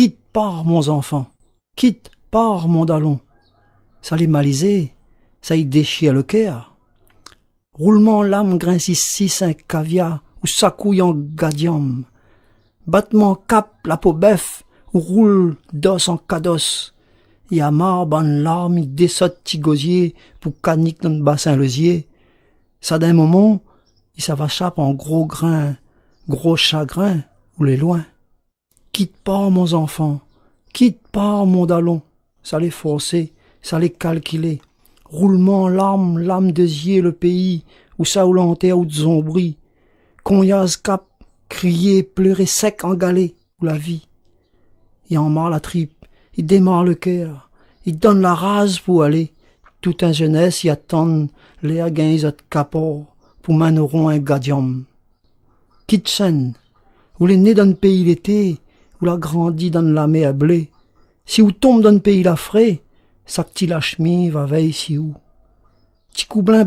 Quitte, pars, mon enfant. Quitte, pars, mon dallon. Ça les malisé, ça y déchire le cœur. Roulement l'âme grince ici, un caviar, ou s'accouille en gadium. Battement cap, la peau bœuf, ou roule d'os en cados. Y a marre, ban larme, y dessotte ti gosier, pour canique dans le bassin lesier. Ça d'un moment, il s'avachappe en gros grains, gros chagrin, ou les loin. Quitte pas, mon enfant, quitte pas, mon dallon. Ça les forcer, ça les calculer. Roulement, larme d'esier le pays, où ça ou l'enterre ou de zombri. Conyaz cap, crier, pleurer sec en galé, ou la vie. Il en marre la tripe, il démarre le cœur, il donne la rase pour aller. Tout un jeunesse y attend l'air gains de capor, pour maneron un gadium. Kitchen, où les nés dans le pays l'été, où la grandi dans la mer à blé. Si ou tombe dans le pays la frais, sa petit lachemi va veille si où. Petit coup blin,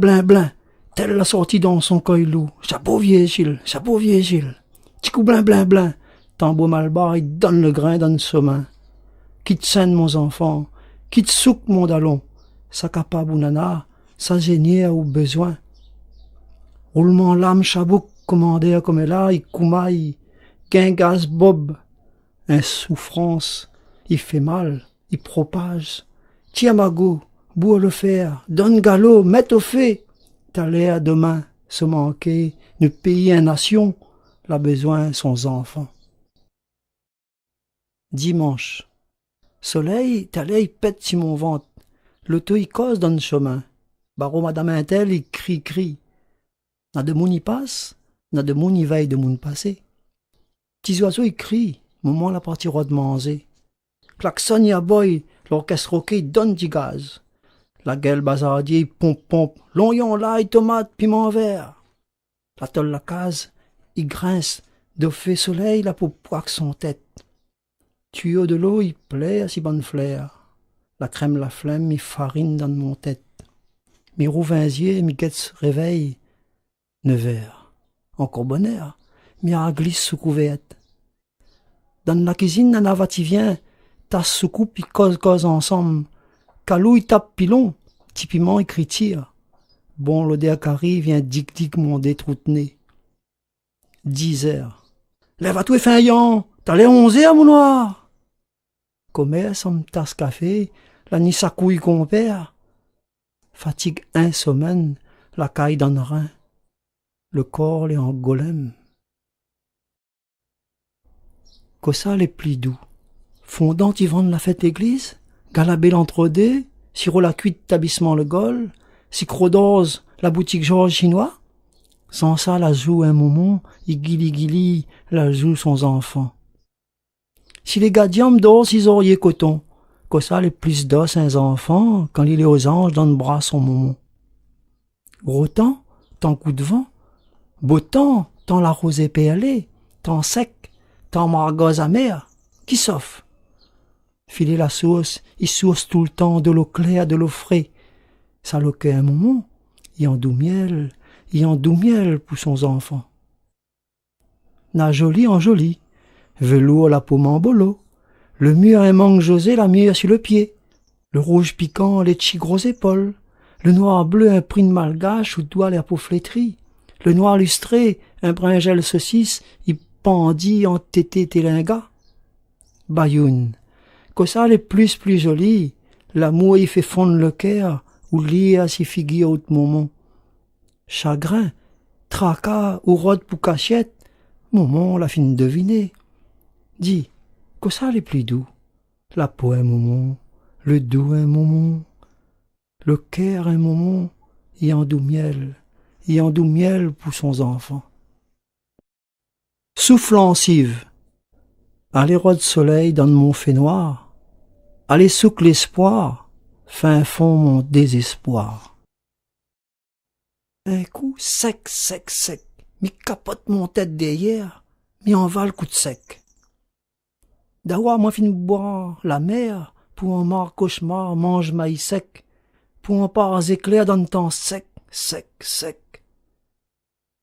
telle la sortie dans son coilou. Chapeau vieux Gilles. Petit coup blin, tambour malbar, il donne le grain dans le main. Quitte scène, mon enfant, quitte souk, mon dallon. Sa capable ou nana, sa génière ou besoin. Roulement l'âme chabouk, commandeur comme elle a, il coumaille, guingasse bob. Insouffrance, il fait mal, il propage. Tiens mago, bois le fer, donne galop, mette au fait. T'as l'air demain se manquer, ne payer une nation, la besoin son enfant. Dimanche. Soleil, t'as l'air pète si mon ventre. L'auto y cause dans le chemin. Barreau madame Intel, il crie. N'a de moun y passe, n'a de moun y veille de moun passé. Petits oiseaux y crient, moment la partie roi de manger. Klaxon y aboye, l'orchestre roqué donne du gaz. La gueule bazardier pompe, l'oignon, l'ail, tomate, piment vert. La tolle la case, il grince, de fait soleil, la peau poique son tête. Tuyau de l'eau, il plaît à si bonne flair. La crème, la flemme, il farine dans mon tête. Mi rouvinzier, mi guette réveille. 9h. Encore bonheur, mi glisse sous couverte. Dans la cuisine, nana va t'y vient, tasse sous coupe, il cause ensemble. Calou, il tape pilon, petit piment, il tire. Bon, l'odeur carré vient dic mon détroutené. 10h. Lève à tout et fin t'as les 11h, mon noir. Commerce, on me tasse café, la ni sa couille qu'on perd. Fatigue insomne, la caille dans le rein. Le corps est en golem. Qu'ça les plis doux. Fondant, ils vendent la fête église, galabé l'entre-deux, sirop la cuite tabissement le gol, si crodose la boutique Georges chinois. Sans ça, la joue un moment, il guili, la joue son enfant. Si les gadiums d'or, s'ils auriez coton, qu'ça les plus d'os un enfant, quand il est aux anges dans le bras son moment. Gros temps, coup de vent. Beau temps, tant la rosée péalée, tant sec, tant margosse amère, qui s'offre. Filer la sauce, il source tout le temps de l'eau claire, de l'eau frais. Ça loquait un moment, il en doux miel pour son enfant. Na joli en joli, velours la paume en bolo, le mur un manque José, la mire sur le pied, le rouge piquant, les petits gros épaules, le noir bleu un print malgache où doit la peau flétrie, le noir lustré, un bringel saucisse, il pendit en tété télinga. Bayoun, que ça les plus joli, l'amour y fait fondre le cœur, ou lire à s'y figure au moment. Chagrin, tracas ou rode pour cachette, moment la fin deviner. Dis, que ça les plus doux, la peau un moment, le doux un moment, le cœur un moment, y en doux miel pour son enfant. Soufflant cive, allez roi de soleil dans mon fait noir, allez souk l'espoir, fin fond mon désespoir. Un coup sec, mi capote mon tête derrière, mi envale coup de sec. D'avoir moi fin boire la mer, pour un mar cauchemar mange maïs sec, pour un part éclair dans le temps sec.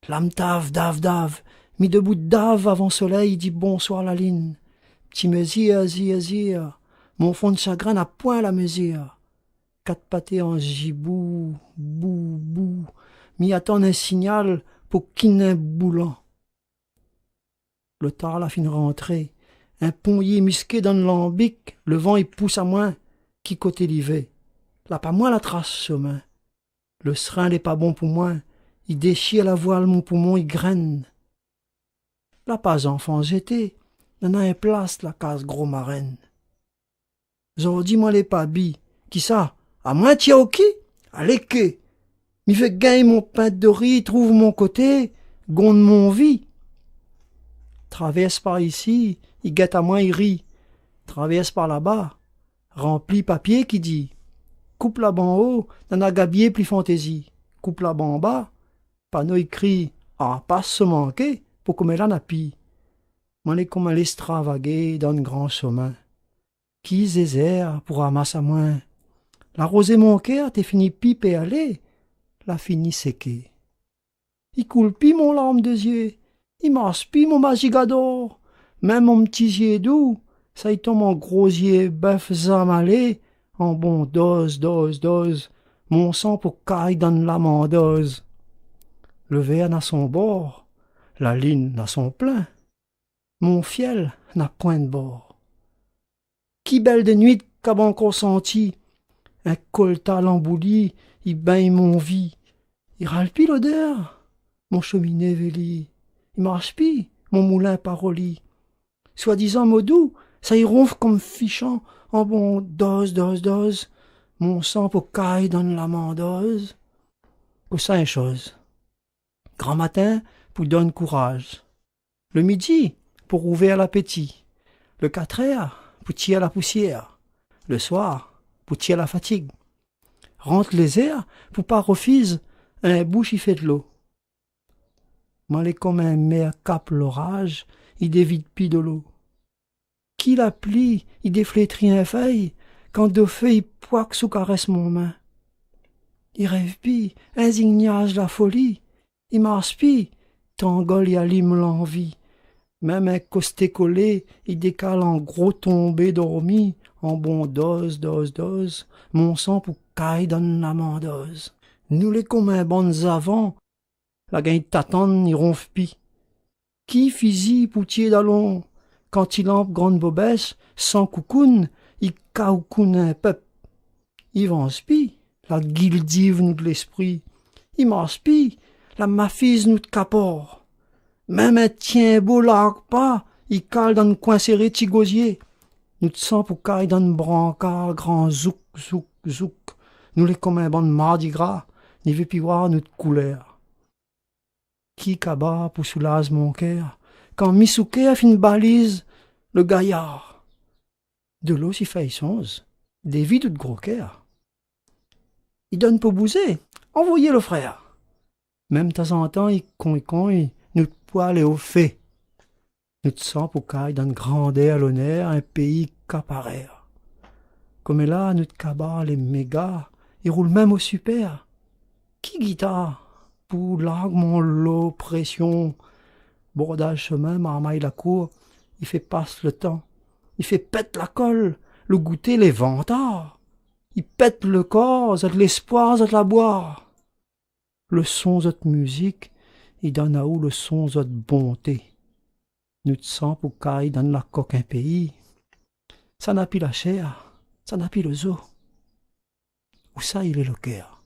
L'âme dave, mi debout de dave avant soleil dit bonsoir la ligne. Petit mesire, zire, mon fond de chagrin n'a point la mesure. Quatre pâtés en gibou, bou, m'y attend un signal pour quinin boulant. Le tard la fin rentrée, un ponnier musqué dans le lambic, le vent y pousse à moins, qui côté l'hiver. Là pas moi la trace chemin. Le serin n'est pas bon pour moi, il déchire la voile, mon poumon il graine. Là pas enfant j'étais, y'en a un place la case gros marraine. Aujourd'hui moi les pas bi, qui ça? À moi tiens au qui? Allez que! M'y fait gagner mon pain de riz, trouve mon côté, gonde mon vie. Traverse par ici, il guette à moi, il rit. Traverse par là-bas, rempli papier qui dit coupe là-bas en haut, d'un agabier plus fantaisie. Coupe là-bas en bas, panneau écrit ah, pas se manquer, pour comme elle en a pis. M'en est comme un extravaguer dans le grand chemin. Qui zézère pour ramasser à moins. La rosée mon cœur, t'es fini pipe et aller, la fini séquée. Il coule pis mon larme de yeux, il marche pis mon magigador, même mon petit yeux doux, ça y tombe en gros yeux bœuf zamalé, en bon dose, mon sang pour caille dans la mandose. Le verre n'a son bord, la ligne n'a son plein, mon fiel n'a point de bord. Qui belle de nuit qu'a encore senti, un colta l'embouli, il baigne mon vie, il râle pis l'odeur, mon cheminée vélie, il marche pis, mon moulin paroli. Soi-disant mot doux, ça y ronfle comme fichant, en bon dose, mon sang pour caille dans la mandose. Ou ça une chose. Grand matin, pour donne courage. Le midi, pour ouvrir l'appétit. Le 4 heures, pour tirer la poussière. Le soir, pour tirer la fatigue. Rentre les airs, pour pas refise, un bouche y fait de l'eau. M'en est comme un mer cap l'orage, il dévide pis de l'eau. Qui la plie, il déflétrit un feuille, quand de feuilles poique sous caresse mon main. Il rêve pis, insignage la folie, il marche pis, tangole y allume l'envie. Même un costé collé, il décale en gros tombé dormi, en bon dose, mon sang pour caille dans la mandose. Nous les comme un bonnes avant, la gagne t'attend, il ronfle pis. Qui fusil poutier d'allon, quand il lampe grande bobesse, sans coucoune, il caoucoune un peuple. Il vance pis, la guildive nous de l'esprit. Il marche pis, la mafise nous de capor. Même un tien beau largue pas, il cale dans le coin serré tigosier. Nous te sens pour caille dans le brancard, grand zouk. Nous les comme un bon mardi gras, n'y veut pis voir notre couleur. Qui cabas pour soulage mon cœur, quand Missouké a fait une balise, le gaillard. De l'eau s'y fait songe, des vies de gros cœur. Il donne pour bouser, envoyez le frère. Même de temps en temps, il nous poil et au fait. Nous te sens pour caille dans grandeur l'honneur, un pays caparère. Comme là, nous te cabas les mégas, ils roulent même au super. Qui guitare? Pour largue mon lot, pression, bordage chemin, marmaille la cour, il fait passe le temps, il fait pète la colle, le goûter les vantards, il pète le corps, zot l'espoir, zot la boire. Le son zot musique, il donne à où le son zot bonté. Nous te sens pour caille dans la coque un pays, ça n'a plus la chair, ça n'a plus le zoo. Où ça il est le cœur?